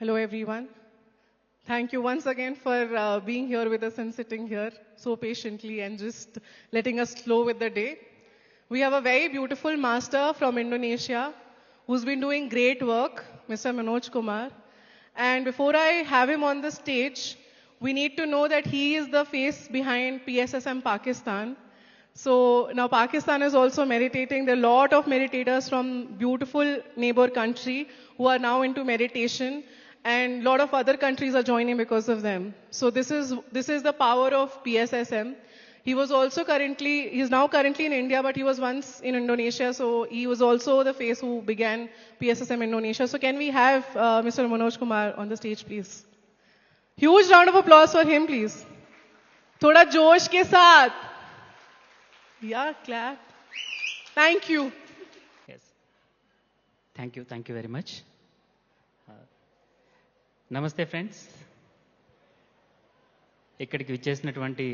Hello, everyone. Thank you once again for being here with us and sitting here so patiently and just letting us flow with the day. We have a very beautiful master from Indonesia who's been doing great work, Mr. Manoj Kumar. And before I have him on the stage, we need to know that he is the face behind PSSM Pakistan. So now Pakistan is also meditating. There are a lot of meditators from beautiful neighbor country who are now into meditation, and a lot of other countries are joining because of them. So this is the power of PSSM. He's now currently in India, but he was once in Indonesia, so he was also the face who began PSSM Indonesia. So can we have Mr. Manoj Kumar on the stage, please? Huge round of applause for him, please. थोड़ा जोश के साथ. Yeah, clap. Thank you. Yes. Thank you. Thank you very much. నమస్తే friends. ఇక్కడికి విచ్చేసినటువంటి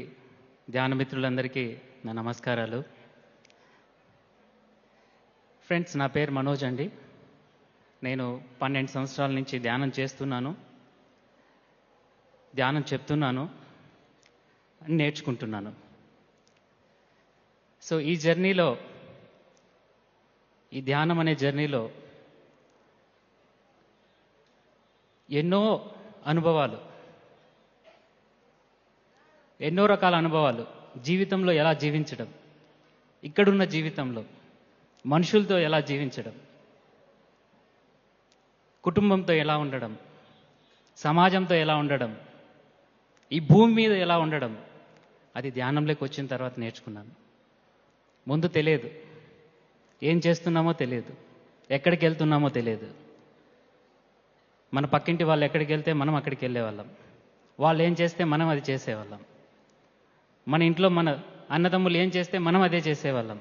ధ్యాన మిత్రులందరికీ నా నమస్కారాలు. ఫ్రెండ్స్, నా పేరు మనోజ్ అండి. నేను 12 సంవత్సరాల నుంచి ధ్యానం చేస్తున్నాను, ధ్యానం చెప్తున్నాను, నేర్చుకుంటున్నాను. సో ఈ జర్నీలో, ఈ ధ్యానం అనే జర్నీలో ఎన్నో అనుభవాలు, ఎన్నో రకాల అనుభవాలు, జీవితంలో ఎలా జీవించడం, ఇక్కడున్న జీవితంలో మనుషులతో ఎలా జీవించడం, కుటుంబంతో ఎలా ఉండడం, సమాజంతో ఎలా ఉండడం, ఈ భూమి మీద ఎలా ఉండడం, అది ధ్యానంలోకి వచ్చిన తర్వాత నేర్చుకున్నాను. ముందు తెలియదు, ఏం చేస్తున్నామో తెలియదు, ఎక్కడికి వెళ్తున్నామో తెలియదు. మన పక్కింటి వాళ్ళు ఎక్కడికి వెళ్తే మనం అక్కడికి వెళ్ళేవాళ్ళం, వాళ్ళు ఏం చేస్తే మనం అది చేసేవాళ్ళం, మన ఇంట్లో మన అన్నదమ్ములు ఏం చేస్తే మనం అదే చేసేవాళ్ళం.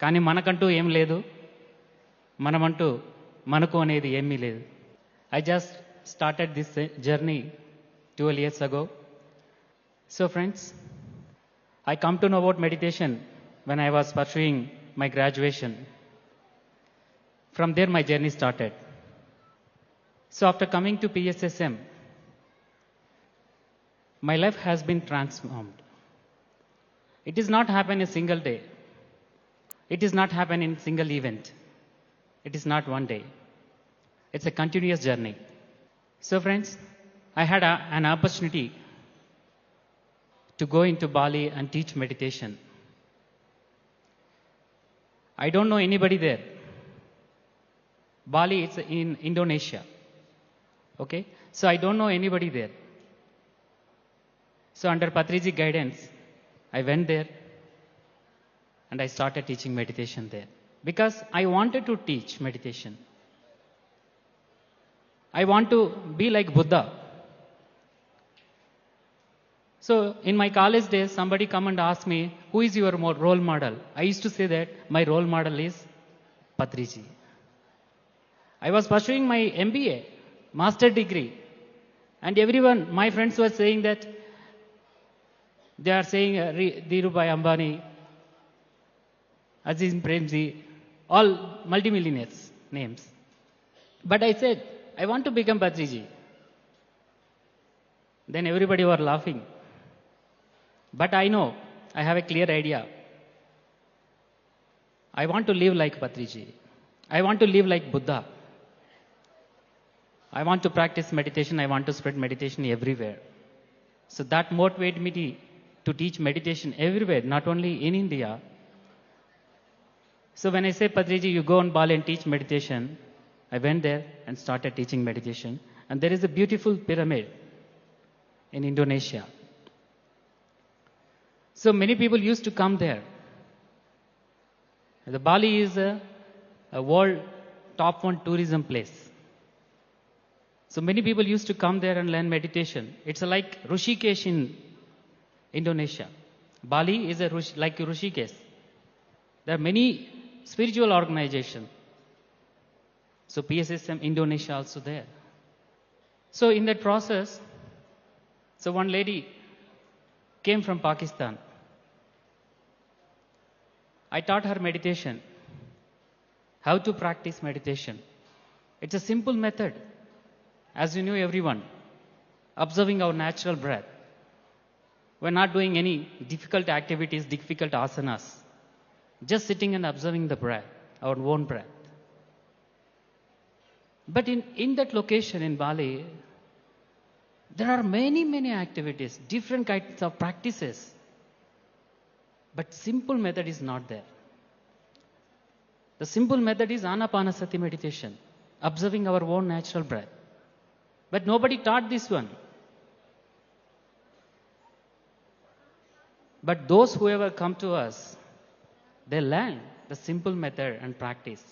కానీ మనకంటూ ఏం లేదు, మనకు అనేది ఏమీ లేదు. I just started this journey 12 years ago. So friends, I come to know about meditation when I was pursuing my graduation. From there my journey started. So after coming to PSSM, my life has been transformed. It does not happen in a single day. It does not happen in a single event. It is not one day. It's a continuous journey. So friends, I had an opportunity to go into Bali and teach meditation. I don't know anybody there. Bali is in Indonesia. Okay, so I don't know anybody there. So under Patriji guidance, I went there and I started teaching meditation there because I wanted to teach meditation. I want to be like Buddha. So in my college days, somebody come and ask me, who is your role model? I used to say that my role model is Patriji. I was pursuing my MBA, master degree, and everyone, my friends were saying that, they are saying Dhirubhai Ambani, Aziz Premji, all multimillionaires names. But I said, I want to become Patriji. Then everybody were laughing. But I know, I have a clear idea. I want to live like Patriji. I want to live like Buddha. I want to practice meditation. I want to spread meditation everywhere. So that motivated me to teach meditation everywhere, not only in India. So when I say, Patriji, you go on Bali and teach meditation, I went there and started teaching meditation. And there is a beautiful pyramid in Indonesia. So many people used to come there. The Bali is a world top 1 tourism place. So many people used to come there and learn meditation. It's like Rishikesh in Indonesia. Bali is like Rishikesh. There are many spiritual organizations. So PSSM Indonesia also there. So in that process, so one lady came from Pakistan. I taught her meditation, how to practice meditation. It's a simple method. as you knew everyone, observing our natural breath. We're not doing any difficult activities, difficult asanas. Just sitting and observing the breath, our own breath. But in that location in Bali, there are many activities, different kinds of practices. But simple method is not there. The simple method is Anapanasati meditation, observing our own natural breath. But nobody taught this one. But those who ever come to us, they learn the simple method and practice.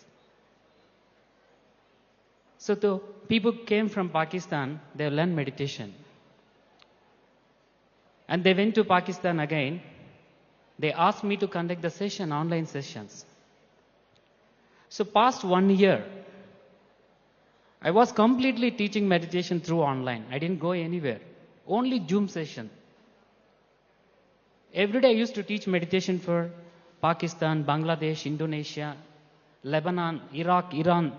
So the people came from Pakistan, they learned meditation. And they went to Pakistan again. They asked me to conduct the session, online sessions. So past 1 year, I was completely teaching meditation through online. I didn't go anywhere. Only Zoom session. Every day I used to teach meditation for Pakistan, Bangladesh, Indonesia, Lebanon, Iraq, Iran.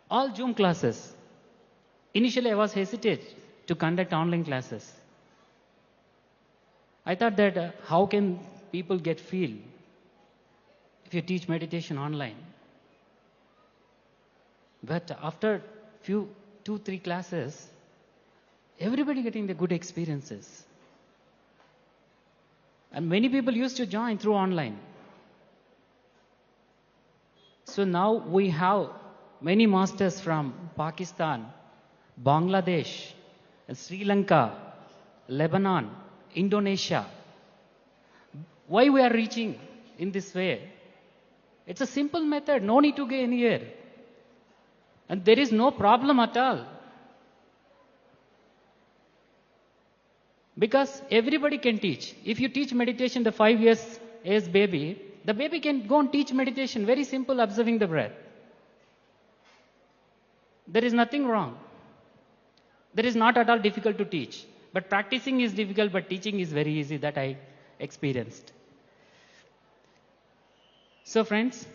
All Zoom classes. Initially I was hesitant to conduct online classes. I thought that how can people get feel if you teach meditation online? But after 2-3 classes, everybody getting the good experiences. And many people used to join through online. So now we have many masters from Pakistan, Bangladesh, Sri Lanka, Lebanon, Indonesia. Why we are reaching in this way? It's a simple method, no need to go anywhere. And there is no problem at all. Because everybody can teach. If you teach meditation the 5 years age baby, the baby can go and teach meditation, very simple, observing the breath. There is nothing wrong. There is not at all difficult to teach. But practicing is difficult, but teaching is very easy, that I experienced. So friends,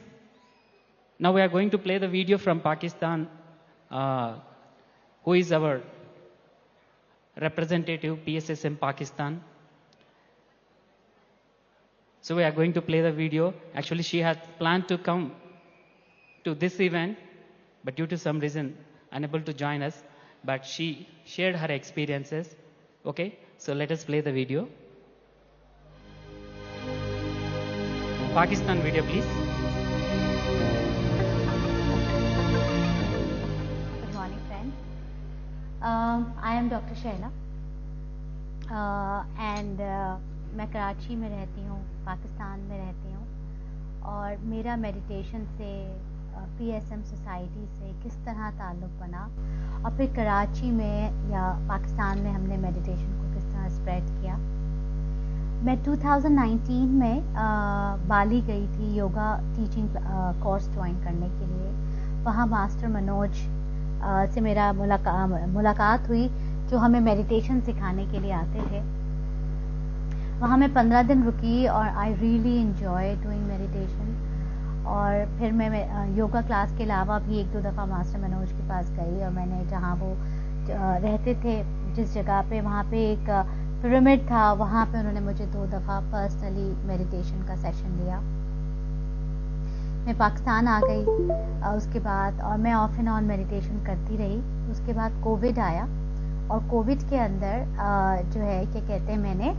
now we are going to play the video from Pakistan, who is our representative, PSSM Pakistan. So we are going to play the video. Actually, she had planned to come to this event, but due to some reason, unable to join us. But she shared her experiences. Okay, so let us play the video. Pakistan video, please. Good morning, friends. I am Dr. Shaila, and मैं कराची में रहती हूँ, पाकिस्तान में रहती हूँ, और मेरा meditation से PSM सोसाइटी से किस तरह ताल्लुक़ बना, और फिर कराची में या पाकिस्तान में हमने मेडिटेशन को किस तरह स्प्रेड किया. मैं 2019 में बाली गई थी योगा टीचिंग कोर्स ज्वाइन करने के लिए. वहाँ मास्टर मनोज से मेरा मुलाकात हुई, जो हमें मेडिटेशन सिखाने के लिए आते थे. वहाँ मैं 15 दिन रुकी और I really enjoy doing meditation. और फिर मैं योगा क्लास के अलावा भी 1-2 दफ़ा मास्टर मनोज के पास गई, और मैंने जहाँ वो रहते थे जिस जगह पे, वहाँ पे एक पिरामिड था, वहाँ पे उन्होंने मुझे 2 दफ़ा पर्सनली मेडिटेशन का सेशन दिया. मैं पाकिस्तान आ गई उसके बाद, और मैं ऑफ एंड ऑन मेडिटेशन करती रही. उसके बाद कोविड आया, और कोविड के अंदर जो है क्या कहते हैं, मैंने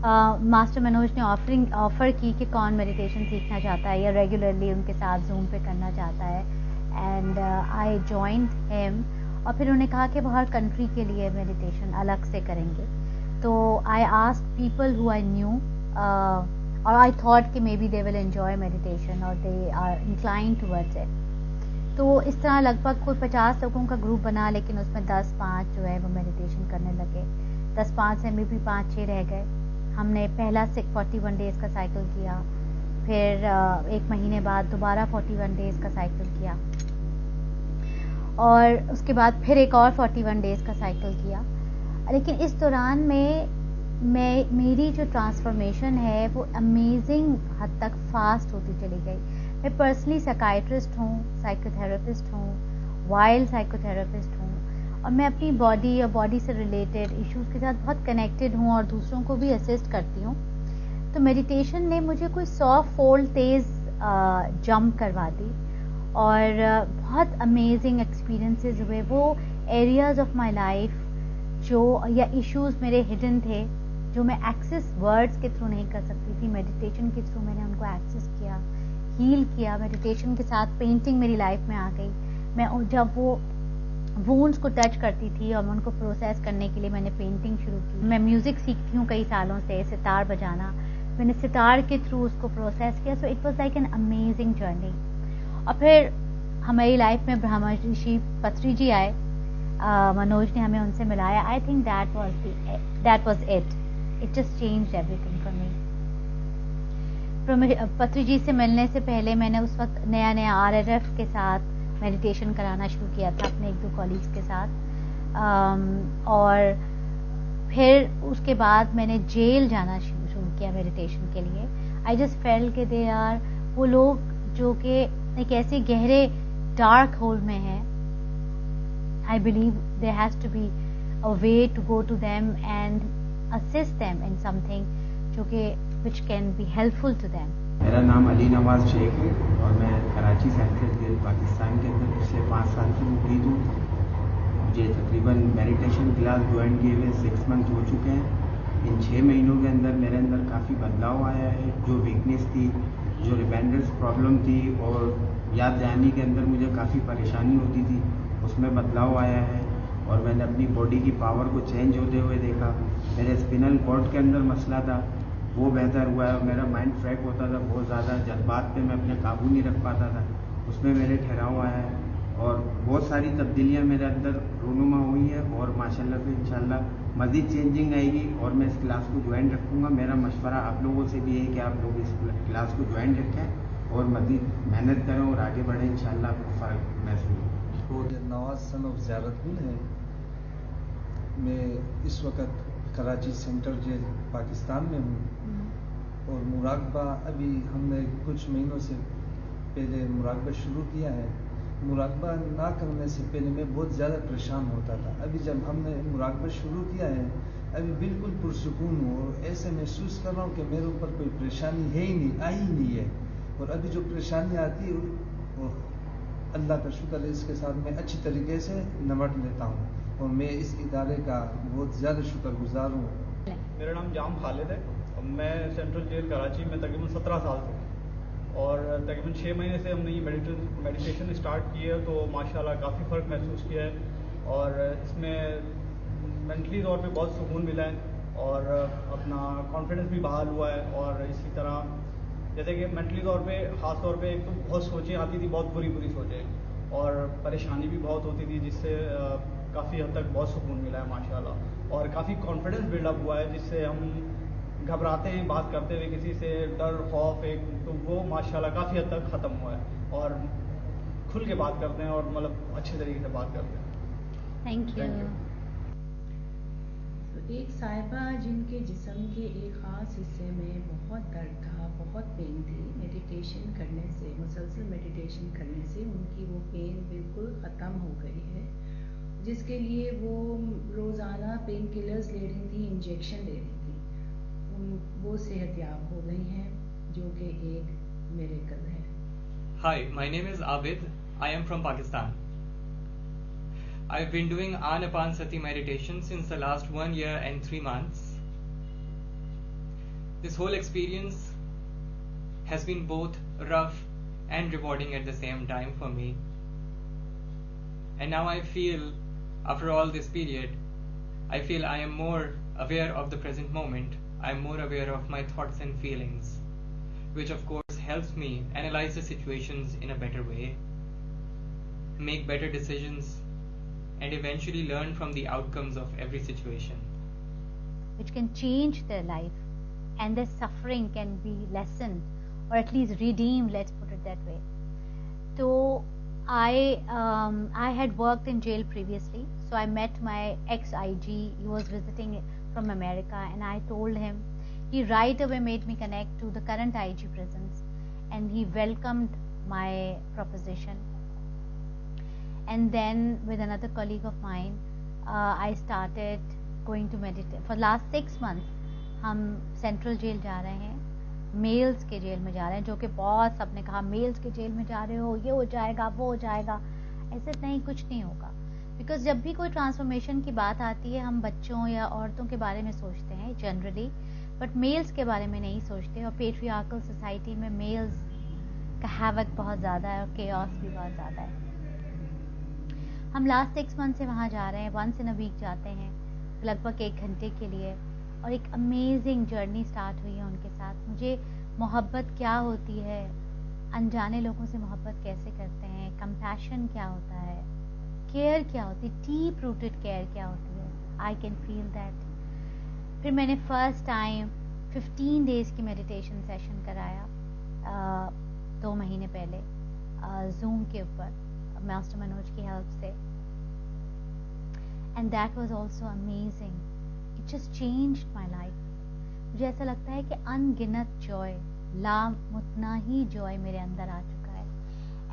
मास्टर मनोज ने ऑफ़र की कि कौन मेडिटेशन सीखना चाहता है या रेगुलरली उनके साथ जूम पे करना चाहता है. एंड आई जॉइंड हिम, और फिर उन्होंने कहा कि वो हर कंट्री के लिए मेडिटेशन अलग से करेंगे. तो I asked people who I knew, और आई थॉट कि maybe they will enjoy meditation और they are inclined towards it. तो इस तरह लगभग कोई 50 लोगों का ग्रुप बना, लेकिन उसमें 10-5 जो है वो मेडिटेशन करने लगे. 10-5 से मे भी 5-6 रह गए. हमने पहला 41 डेज़ का साइकिल किया, फिर 1 महीने बाद दोबारा 41 डेज़ का साइकिल किया, और उसके बाद फिर एक और 41 डेज़ का साइकिल किया. लेकिन इस दौरान में मेरी जो ट्रांसफॉर्मेशन है वो अमेजिंग हद तक फास्ट होती चली गई. मैं पर्सनली साइकाइट्रिस्ट हूँ, साइकोथेरेपिस्ट हूँ, वाइल्ड साइकोथेरेपिस्ट हूँ, اور میں اپنی باڈی اور باڈی سے ریلیٹڈ ایشوز کے ساتھ بہت کنیکٹڈ ہوں اور دوسروں کو بھی اسسٹ کرتی ہوں. تو میڈیٹیشن نے مجھے کوئی 100 فولڈ تیز جمپ کروا دی اور بہت امیزنگ ایکسپیرینسز ہوئے. وہ ایریاز آف مائی لائف جو یا ایشوز میرے ہڈن تھے جو میں ایکسس ورڈز کے تھرو نہیں کر سکتی تھی, میڈیٹیشن کے تھرو میں نے ان کو ایکسس کیا, ہیل کیا. میڈیٹیشن کے ساتھ پینٹنگ میری لائف میں آ گئی. میں جب وہ وونڈس کو ٹچ کرتی تھی اور میں ان کو پروسیس کرنے کے لیے میں نے پینٹنگ شروع کی. میں میوزک سیکھتی ہوں کئی سالوں سے, ستار بجانا. میں نے ستار کے تھرو اس کو پروسیس کیا. So it was like an amazing journey. اور پھر ہماری لائف میں برہما رشی پتری جی آئے, منوج نے ہمیں ان سے ملایا. I think that was it. It just changed everything for me. Patri ji سے ملنے سے پہلے میں نے اس وقت نیا RRF کے ساتھ میڈیٹیشن کرانا شروع کیا تھا اپنے 1-2 کولیگس کے ساتھ. اور پھر اس کے بعد میں نے جیل جانا شروع کیا میڈیٹیشن کے لیے. آئی جسٹ فیل کہ دے آر وہ لوگ جو کہ ایک ایسے گہرے ڈارک ہول میں ہیں. I believe there has to be a way to go to them and assist them in something جو کہ which can be helpful to them. میرا نام علی نواز شیخ ہے اور میں کراچی سینٹرل جیل پاکستان کے اندر پچھلے 5 سال سے مقید ہوں. مجھے تقریباً میڈیٹیشن کلاس جوائن کیے ہوئے 6 منتھ ہو چکے ہیں. ان 6 مہینوں کے اندر میرے اندر کافی بدلاؤ آیا ہے. جو ویکنیس تھی, جو ریمائنڈرز پرابلم تھی اور یاد دہانی کے اندر مجھے کافی پریشانی ہوتی تھی, اس میں بدلاؤ آیا ہے. اور میں نے اپنی باڈی کی پاور کو چینج ہوتے ہوئے دیکھا. میرے اسپنل کارڈ کے اندر مسئلہ تھا, وہ بہتر ہوا ہے. اور میرا مائنڈ فریک ہوتا تھا بہت زیادہ, جذبات پہ میں اپنے قابو نہیں رکھ پاتا تھا, اس میں میرے ٹھہراؤ آیا ہے. اور بہت ساری تبدیلیاں میرے اندر رونما ہوئی ہیں اور ماشاءاللہ سے انشاءاللہ مزید چینجنگ آئے گی. اور میں اس کلاس کو جوائن رکھوں گا. میرا مشورہ آپ لوگوں سے بھی ہے کہ آپ لوگ اس کلاس کو جوائن رکھیں اور مزید محنت کریں اور آگے بڑھیں. انشاءاللہ آپ کو فرق محسوس ہوگا. نواز سن آف زیارت گل ہے. میں اس وقت کراچی سینٹرل جیل پاکستان میں ہوں اور مراقبہ ابھی ہم نے کچھ مہینوں سے پہلے مراقبہ شروع کیا ہے. مراقبہ نہ کرنے سے پہلے میں بہت زیادہ پریشان ہوتا تھا. ابھی جب ہم نے مراقبہ شروع کیا ہے ابھی بالکل پرسکون ہوں اور ایسے محسوس کر رہا ہوں کہ میرے اوپر کوئی پریشانی ہے ہی نہیں, آئی ہی نہیں ہے. اور ابھی جو پریشانی آتی ہے اللہ کا شکر ہے اس کے ساتھ میں اچھی طریقے سے نمٹ لیتا ہوں اور میں اس ادارے کا بہت زیادہ شکر گزار ہوں. میرا نام جام خالد ہے. میں سینٹرل جیل کراچی میں تقریباً 17 سال سے ہوں اور تقریباً 6 مہینے سے ہم نے یہ میڈیٹیشن اسٹارٹ کی ہے تو ماشاءاللہ کافی فرق محسوس کیا ہے اور اس میں مینٹلی طور پہ بہت سکون ملا ہے اور اپنا کانفیڈنس بھی بحال ہوا ہے. اور اسی طرح جیسے کہ مینٹلی طور پہ خاص طور پہ ایک تو بہت سوچیں آتی تھی, بہت بری سوچیں اور پریشانی بھی بہت ہوتی تھی جس سے کافی حد تک بہت سکون ملا ہے ماشاءاللہ. اور کافی کانفیڈنس بلڈ اپ ہوا ہے جس سے ہم گھبراتے ہیں بات کرتے ہوئے کسی سے, ڈر خوف ایک, تو وہ ماشاءاللہ کافی حد تک ختم ہوا ہے اور کھل کے بات کرتے ہیں اور مطلب اچھے طریقے سے بات کرتے ہیں. Thank you. ایک صاحبہ جن کے جسم کے ایک خاص حصے میں بہت درد تھا, بہت پین تھی, میڈیٹیشن کرنے سے, مسلسل میڈیٹیشن کرنے سے ان کی وہ پین بالکل ختم ہو گئی ہے, جس کے لیے وہ روزانہ پین کلرز لے رہی تھی, انجیکشن لے رہی تھی. وہ صحت یاب ہو گئی ہیں جو کہ ایک میریکل ہے. Hi, my name is Abid. I am from Pakistan. I've been doing Anapanasati meditation since the last 1 year and 3 months. This whole experience has been both rough and rewarding at the same time for me. And now I feel, after all this period, I feel I am more aware of the present moment. I am more aware of my thoughts and feelings, which of course helps me analyze the situations in a better way, make better decisions, and eventually learn from the outcomes of every situation. Which can change their life and their suffering can be lessened or at least redeemed, let's put it that way. So I had worked in jail previously, so I met my ex-IG. He was visiting from America and I told him. He right away made me connect to the current IG prisons and he welcomed my proposition. And then with another colleague of mine, I started going to meditate. For last 6 months हम central jail जा रहे हैं, mails के jail में जा रहे हैं, जो कि बहुत सबने कहा मेल्स के जेल में जा रहे हो, ये हो जाएगा वो हो जाएगा. ऐसे नहीं, कुछ नहीं होगा. बिकॉज जब भी कोई ट्रांसफॉर्मेशन की बात आती है हम बच्चों या औरतों के बारे में सोचते हैं जनरली, बट मेल्स के बारे में नहीं सोचते. और पेट्रियार्कल सोसाइटी में मेल्स का हैवक बहुत ज़्यादा है और केओस भी बहुत ज़्यादा है. हम लास्ट 6 मंथ से वहाँ जा रहे हैं, वंस इन अ वीक जाते हैं लगभग 1 घंटे के लिए, और एक अमेजिंग जर्नी स्टार्ट हुई है उनके साथ. मुझे मोहब्बत क्या होती है, अनजाने लोगों से मोहब्बत कैसे करते हैं, कंपैशन क्या होता है, केयर क्या होती है, डीप रूटेड केयर क्या होती है, आई कैन फील दैट. फिर मैंने फर्स्ट टाइम 15 डेज की मेडिटेशन सेशन कराया 2 महीने पहले जूम के ऊपर मास्टर मनोज की हेल्प से, and that was also amazing. It just changed my life. मुझे ऐसा लगता है कि अनगिनत जॉय, लामुतना ही जॉय मेरे अंदर आ चुका है,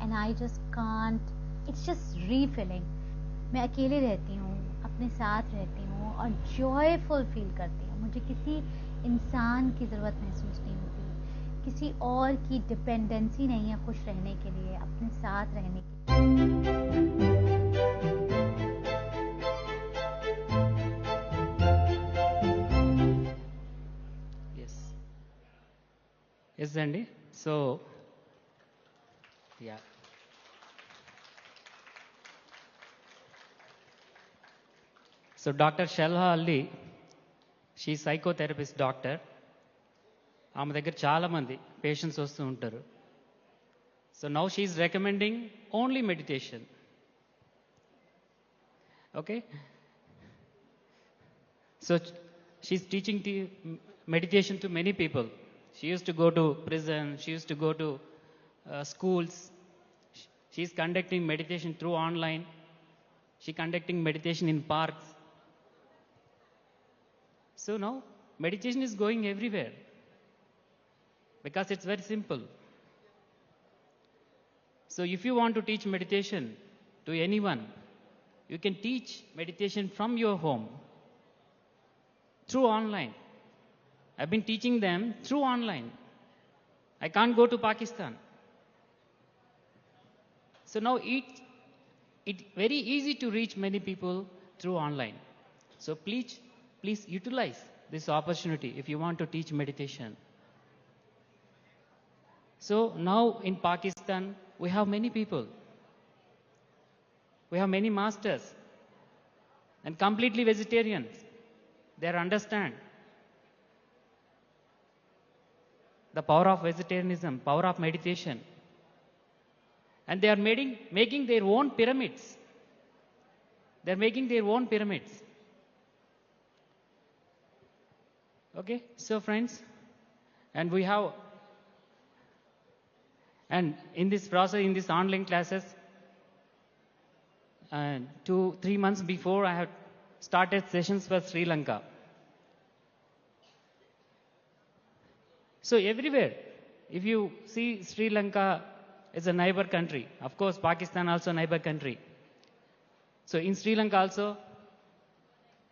and I just can't, it's just refilling. मैं अकेले रहती हूँ, अपने साथ रहती हूँ और जॉयफुल फील करती हूँ. मुझे किसी इंसान की ज़रूरत महसूस नहीं होती, किसी और की डिपेंडेंसी नहीं है खुश रहने के लिए, अपने साथ रहने के Yes, Andy. So, yeah. So, Dr. Shalha Ali, she's psychotherapist doctor. ఆమె దగ్గర చాలా మంది పేషెంట్స్ వస్తూ ఉంటారు. So now she's recommending only meditation. Okay, so she's teaching meditation to many people. She used to go to prison, she used to go to schools. She is conducting meditation through online. She conducting meditation in parks. So now meditation is going everywhere because it's very simple. So if you want to teach meditation to anyone, you can teach meditation from your home through online. I've been teaching them through online. I can't go to Pakistan. So now it's very easy to reach many people through online. So please utilize this opportunity if you want to teach meditation. So now in Pakistan, we have many people. We have many masters and completely vegetarians. They understand the power of vegetarianism, power of meditation. And they are making their own pyramids. They are making their own pyramids. Okay, so friends, and we have, and in this process, in these online classes, 2-3 months before, I have started sessions for Sri Lanka. So everywhere, if you see Sri Lanka is a neighbor country, of course Pakistan also neighbor country. So in Sri Lanka also,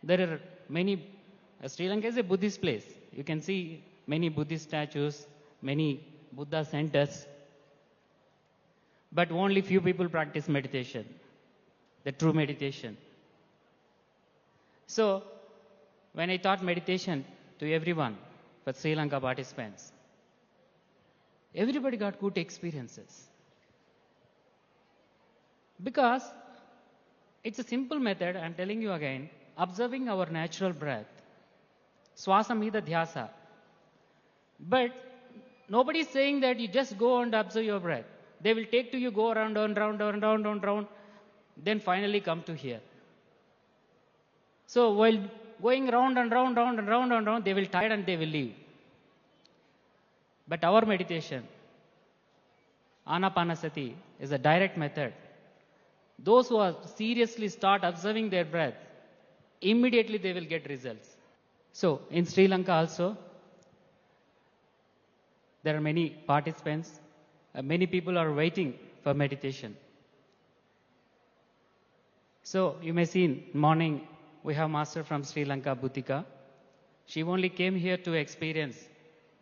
there are many, Sri Lanka is a Buddhist place. You can see many Buddhist statues, many Buddha centers. But only few people practice meditation, the true meditation. So when I taught meditation to everyone, for Sri Lanka participants, everybody got good experiences. Because it's a simple method, I'm telling you again, observing our natural breath. Swasamida dhyasa. But nobody is saying that you just go and observe your breath. They will take to you, go around, round, then finally come to here. So while going round and round, they will tire and they will leave. But our meditation, Anapanasati, is a direct method. Those who are seriously start observing their breath, immediately they will get results. So in Sri Lanka also, there are many participants. Many people are waiting for meditation. So you may see in morning we have master from Sri Lanka, Bhutika. She only came here to experience,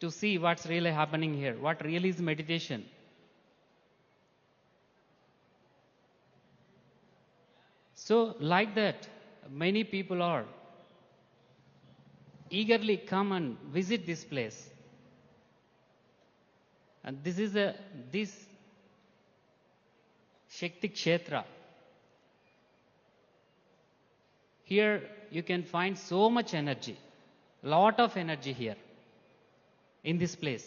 to see what's really happening here, what really is meditation. So like that, many people are eagerly come and visit this place. And this is this Shakti Kshetra. Here you can find so much energy, lot of energy here in this place.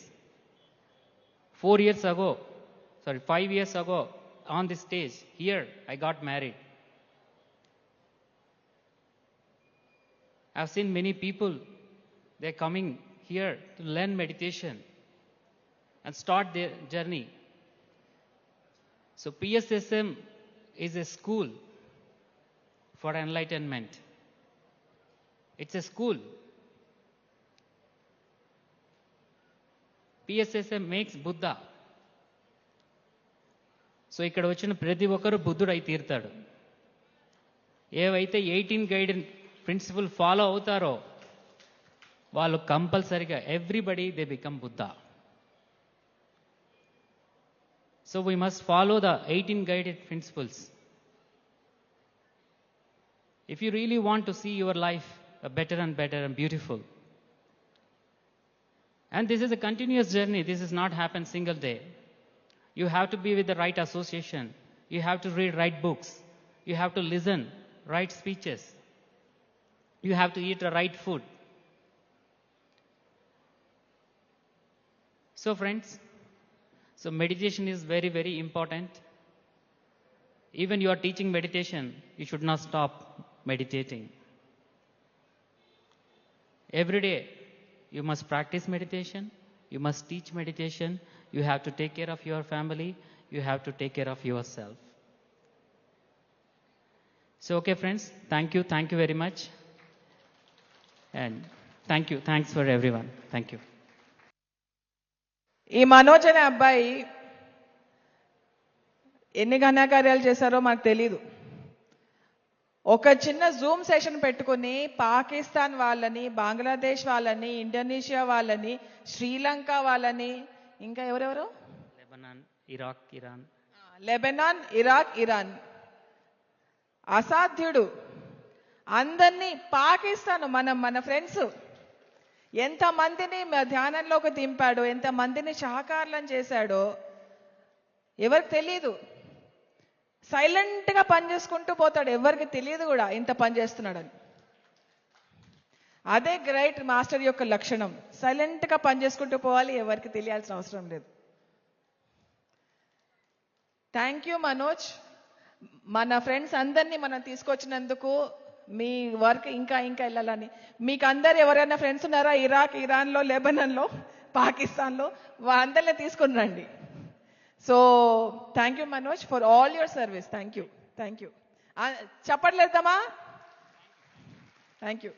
5 years ago, on this stage, here I got married. I've seen many people, they're coming here to learn meditation and start their journey. So PSSM is a school for enlightenment. It's a school. PSSM makes Buddha. So ఇక్కడ వచ్చిన ప్రతి ఒక్కరు బుద్ధుడు అయి తీరుతాడు. ఏవైతే 18 guidance principal follow అవుతారో వాళ్ళు కంపల్సరిగా everybody they become Buddha. So we must follow the 18 guided principles. If you really want to see your life better and better and beautiful, and this is a continuous journey, this is not happen single day. You have to be with the right association. You have to read right books. You have to listen right speeches. You have to eat the right food. So friends, so meditation is very, very important. Even you are teaching meditation, you should not stop meditating. Every day you must practice meditation, you must teach meditation, you have to take care of your family, you have to take care of yourself. So okay friends, thank you very much, and thanks for everyone. Thank you. ఈ మనోజ్ అనే అబ్బాయి ఎన్ని ఘనకార్యాలు చేశారో మాకు తెలీదు. ఒక చిన్న Zoom session పెట్టుకుని పాకిస్తాన్ వాళ్ళని, బంగ్లాదేశ్ వాళ్ళని, ఇండోనేషియా వాళ్ళని, శ్రీలంక వాళ్ళని, ఇంకా ఎవరెవరు, లెబనాన్, ఇరాక్, ఇరాన్, అసాధ్యుడు అందరినీ, పాకిస్తాన్ మన ఫ్రెండ్స్ ఎంతమందిని ధ్యానంలోకి దింపాడో, ఎంతమందిని సహకారులను చేశాడో ఎవరికి తెలియదు. సైలెంట్గా పనిచేసుకుంటూ పోతాడు, ఎవరికి తెలియదు కూడా ఇంత పని చేస్తున్నాడని. అదే గ్రేట్ మాస్టర్ యొక్క లక్షణం. సైలెంట్గా పనిచేసుకుంటూ పోవాలి, ఎవరికి తెలియాల్సిన అవసరం లేదు. Thank you Manoj. మన ఫ్రెండ్స్ అందరినీ మనం తీసుకొచ్చినందుకు, మీ వర్క్ ఇంకా వెళ్ళాలని. మీకు అందరు ఎవరైనా ఫ్రెండ్స్ ఉన్నారా ఇరాక్, ఇరాన్లో, లెబనాన్లో, పాకిస్తాన్లో? అందరినీ తీసుకుని రండి. So thank you Manoj for all your service. Thank you. చెప్పట్లేదమ్మా? Thank you.